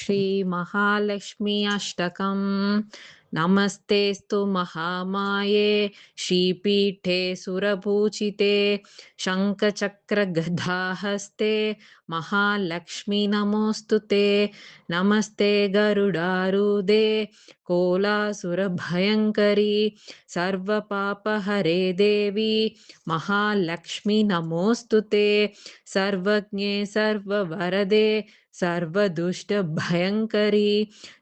श्री महालक्ष्मी अष्टकम्। नमस्तेस्तु महामाये श्रीपीठे सुरपूजिते शङ्खचक्रगदाहस्ते महालक्ष्मी नमोऽस्तुते। नमस्ते गरुडारूढे कोलासुरभयङ्करी सर्वपापहरे देवी महालक्ष्मी नमोऽस्तुते। सर्वज्ञे सर्ववरदे सर्वदुष्टभयङ्करी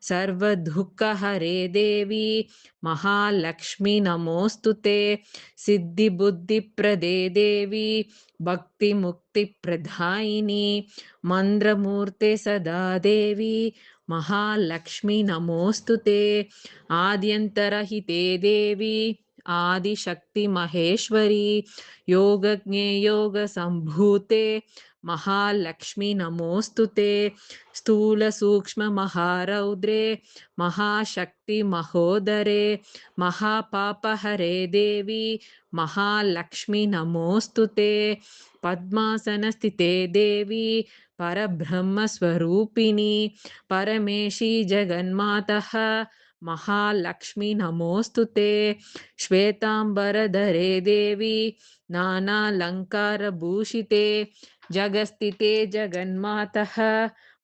सर्वदुःखहरे देवी महालक्ष्मी नमोऽस्तुते। सिद्धिबुद्धिप्रदे देवी भक्तिमुक्तिप्रदायिनी मन्त्रमूर्ते सदा देवी महालक्ष्मी नमोऽस्तुते। आद्यन्तरहिते देवी आदिशक्ति महेश्वरी योगज्ञे योगसम्भूते महालक्ष्मी नमोऽस्तुते। स्थूलसूक्ष्म महारौद्रे महाशक्ति महोदरे महापापहरे देवी महालक्ष्मी नमोऽस्तुते। पद्मासनस्थिते देवी परब्रह्मस्वरूपिणी परमेशी जगन्मातः महालक्ष्मी नमोऽस्तुते। श्वेताम्बरधरे देवी नानालङ्कारभूषिते जगस्थिते जगन्मातः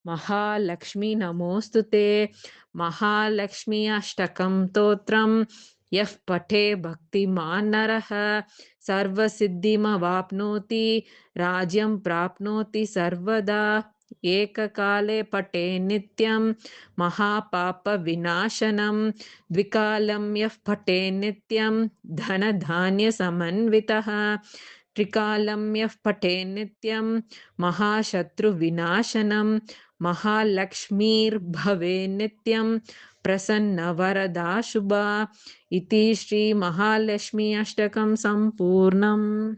महालक्ष्मी नमोऽस्तुते। महालक्ष्मी अष्टकं स्तोत्रं यः पठे भक्तिमान् नरः सर्वसिद्धिमवाप्नोति राज्यं प्राप्नोति सर्वदा। एककाले पठे नित्यं महापापविनाशनं द्विकालं यः पठे नित्यं धनधान्यसमन्वितः त्रिकालं यः पठे नित्यं महाशत्रुविनाशनं महालक्ष्मीर्भवे नित्यं प्रसन्नवरदा शुभा। इति श्री महालक्ष्मी अष्टकं सम्पूर्णम्।